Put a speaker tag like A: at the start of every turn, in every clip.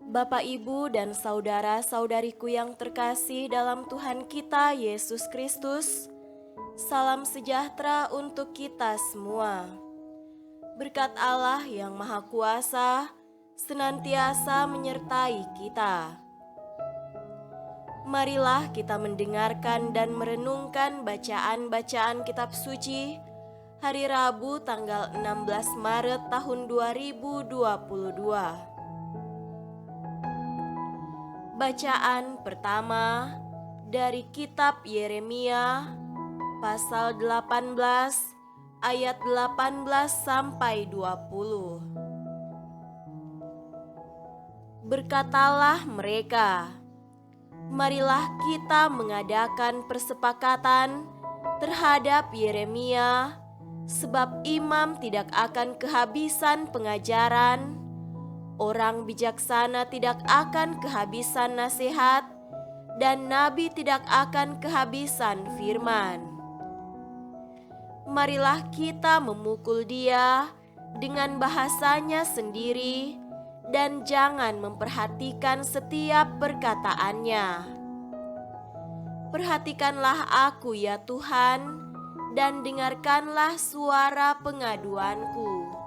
A: Bapak, Ibu, dan saudara-saudariku yang terkasih dalam Tuhan kita Yesus Kristus, salam sejahtera untuk kita semua. Berkat Allah yang Maha Kuasa senantiasa menyertai kita. Marilah kita mendengarkan dan merenungkan bacaan-bacaan kitab suci hari Rabu tanggal 16 Maret tahun 2022. Bacaan pertama dari kitab Yeremia pasal 18 ayat 18 sampai 20. Berkatalah mereka, marilah kita mengadakan persepakatan terhadap Yeremia, sebab imam tidak akan kehabisan pengajaran, orang bijaksana tidak akan kehabisan nasihat, dan nabi tidak akan kehabisan firman. Marilah kita memukul dia dengan bahasanya sendiri, dan jangan memperhatikan setiap perkataannya. Perhatikanlah aku ya Tuhan, dan dengarkanlah suara pengaduanku.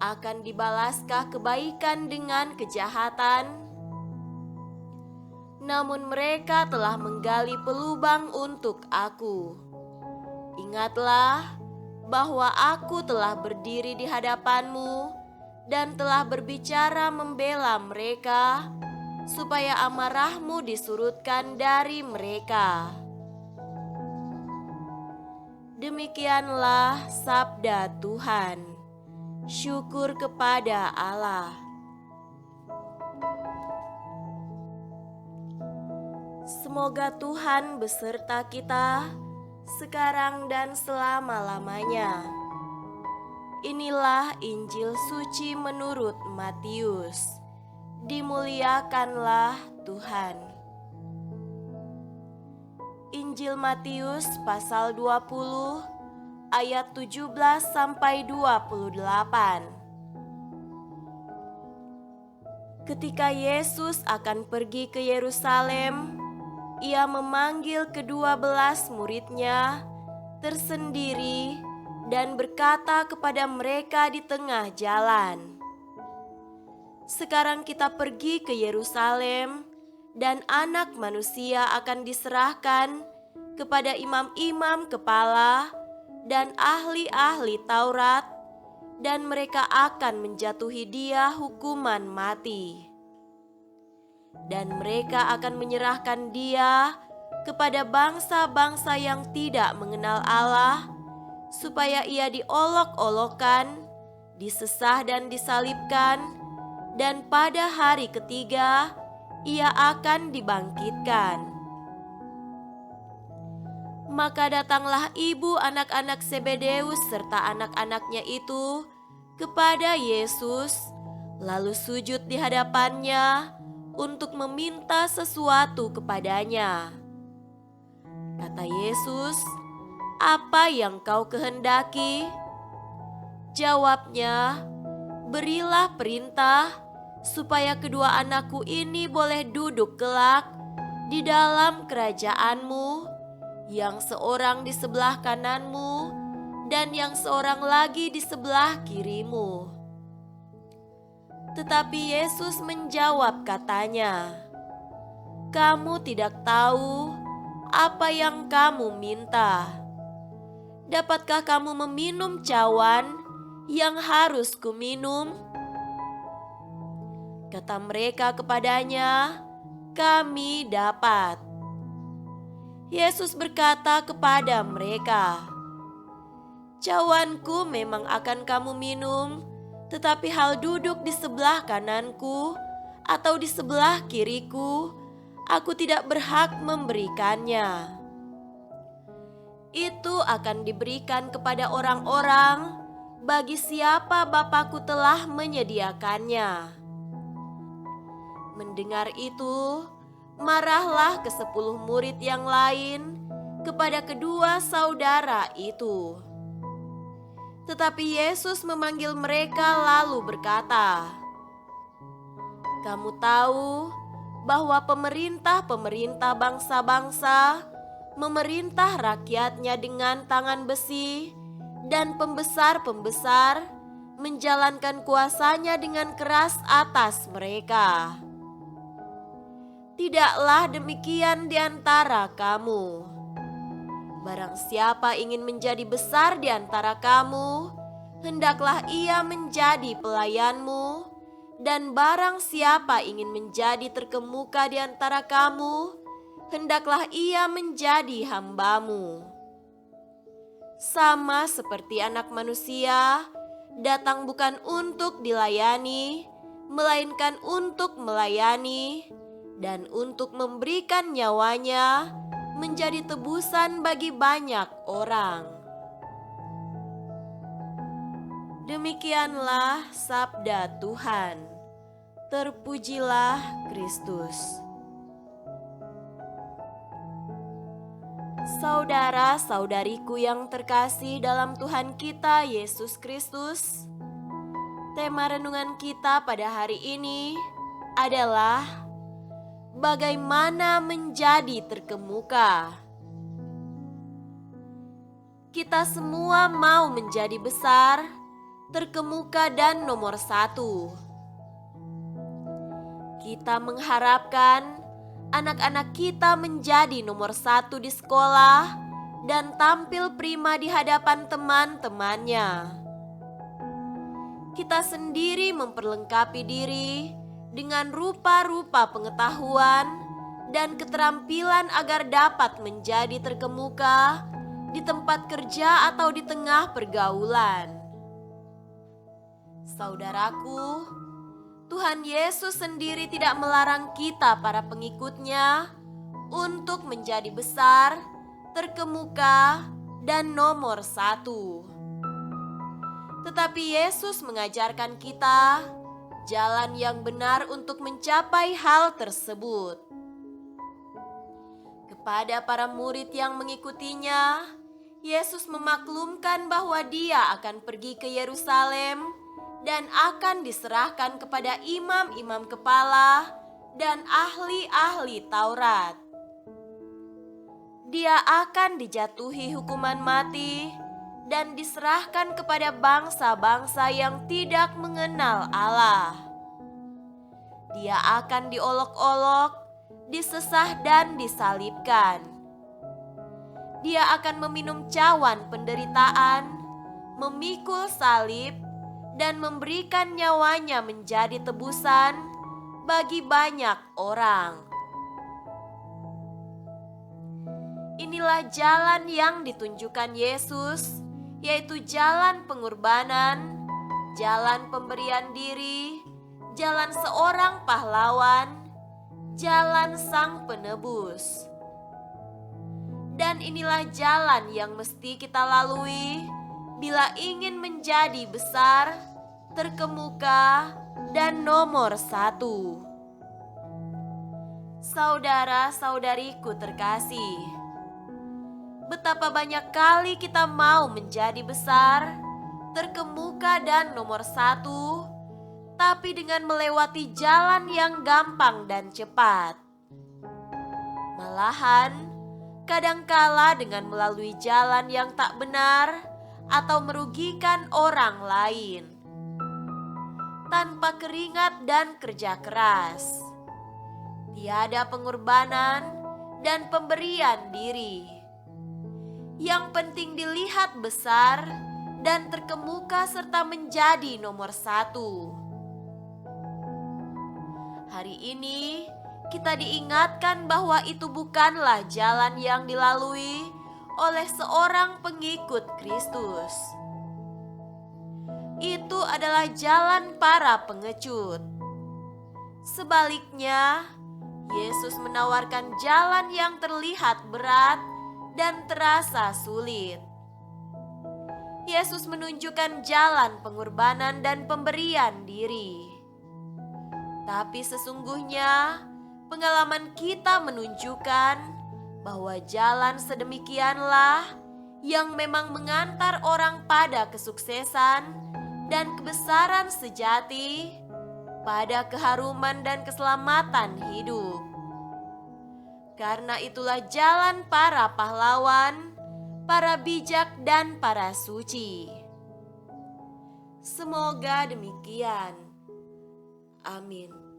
A: Akan dibalaskah kebaikan dengan kejahatan? Namun mereka telah menggali pelubang untuk aku. Ingatlah bahwa aku telah berdiri di hadapanmu dan telah berbicara membela mereka, supaya amarahmu disurutkan dari mereka. Demikianlah sabda Tuhan. Syukur kepada Allah. Semoga Tuhan beserta kita sekarang dan selama-lamanya. Inilah Injil suci menurut Matius. Dimuliakanlah Tuhan. Injil Matius pasal 20 ayat 17 sampai 28. Ketika Yesus akan pergi ke Yerusalem, ia memanggil ke-12 muridnya tersendiri dan berkata kepada mereka di tengah jalan, "Sekarang kita pergi ke Yerusalem, dan Anak Manusia akan diserahkan kepada imam-imam kepala dan ahli-ahli Taurat, dan mereka akan menjatuhi dia hukuman mati. Dan mereka akan menyerahkan dia kepada bangsa-bangsa yang tidak mengenal Allah, supaya ia diolok-olokkan, disesah dan disalibkan, dan pada hari ketiga ia akan dibangkitkan." Maka datanglah ibu anak-anak Zebedeus serta anak-anaknya itu kepada Yesus, lalu sujud di hadapannya untuk meminta sesuatu kepadanya. Kata Yesus, "Apa yang kau kehendaki?" Jawabnya, "Berilah perintah supaya kedua anakku ini boleh duduk kelak di dalam kerajaanmu, yang seorang di sebelah kananmu dan yang seorang lagi di sebelah kirimu." Tetapi Yesus menjawab katanya, "Kamu tidak tahu apa yang kamu minta. Dapatkah kamu meminum cawan yang harus kuminum?" Kata mereka kepadanya, "Kami dapat." Yesus berkata kepada mereka, "Cawanku memang akan kamu minum, tetapi hal duduk di sebelah kananku atau di sebelah kiriku, aku tidak berhak memberikannya. Itu akan diberikan kepada orang-orang bagi siapa Bapakku telah menyediakannya." Mendengar itu, marahlah ke-10 murid yang lain kepada kedua saudara itu. Tetapi Yesus memanggil mereka lalu berkata, Kamu tahu bahwa pemerintah-pemerintah bangsa-bangsa memerintah rakyatnya dengan tangan besi, dan pembesar-pembesar menjalankan kuasanya dengan keras atas mereka. Tidaklah demikian di antara kamu. Barang siapa ingin menjadi besar di antara kamu, hendaklah ia menjadi pelayanmu, dan barang siapa ingin menjadi terkemuka di antara kamu, hendaklah ia menjadi hambamu. Sama seperti Anak Manusia, datang bukan untuk dilayani, melainkan untuk melayani, dan untuk memberikan nyawanya menjadi tebusan bagi banyak orang. Demikianlah sabda Tuhan. Terpujilah Kristus. Saudara-saudariku yang terkasih dalam Tuhan kita Yesus Kristus, tema renungan kita pada hari ini adalah bagaimana menjadi terkemuka. Kita semua mau menjadi besar, terkemuka, dan nomor satu. Kita mengharapkan anak-anak kita menjadi nomor satu di sekolah dan tampil prima di hadapan teman-temannya. Kita sendiri memperlengkapi diri dengan rupa-rupa pengetahuan dan keterampilan agar dapat menjadi terkemuka di tempat kerja atau di tengah pergaulan. Saudaraku, Tuhan Yesus sendiri tidak melarang kita para pengikutnya untuk menjadi besar, terkemuka, dan nomor satu. Tetapi Yesus mengajarkan kita jalan yang benar untuk mencapai hal tersebut. Kepada para murid yang mengikutinya, Yesus memaklumkan bahwa Dia akan pergi ke Yerusalem dan akan diserahkan kepada imam-imam kepala dan ahli-ahli Taurat. Dia akan dijatuhi hukuman mati dan diserahkan kepada bangsa-bangsa yang tidak mengenal Allah. Dia akan diolok-olok, disesah, dan disalibkan. Dia akan meminum cawan penderitaan, memikul salib, dan memberikan nyawanya menjadi tebusan bagi banyak orang. Inilah jalan yang ditunjukkan Yesus, yaitu jalan pengorbanan, jalan pemberian diri, jalan seorang pahlawan, jalan Sang Penebus. Dan inilah jalan yang mesti kita lalui bila ingin menjadi besar, terkemuka, dan nomor satu. Saudara-saudariku terkasih, betapa banyak kali kita mau menjadi besar, terkemuka, dan nomor satu, tapi dengan melewati jalan yang gampang dan cepat. Malahan, kadangkala dengan melalui jalan yang tak benar atau merugikan orang lain, tanpa keringat dan kerja keras. Tiada pengorbanan dan pemberian diri. Yang penting dilihat besar dan terkemuka serta menjadi nomor satu. Hari ini kita diingatkan bahwa itu bukanlah jalan yang dilalui oleh seorang pengikut Kristus. Itu adalah jalan para pengecut. Sebaliknya, Yesus menawarkan jalan yang terlihat berat dan terasa sulit. Yesus menunjukkan jalan pengorbanan dan pemberian diri. Tapi sesungguhnya pengalaman kita menunjukkan bahwa jalan sedemikianlah yang memang mengantar orang pada kesuksesan dan kebesaran sejati, pada keharuman dan keselamatan hidup. Karena itulah jalan para pahlawan, para bijak dan para suci. Semoga demikian. Amin.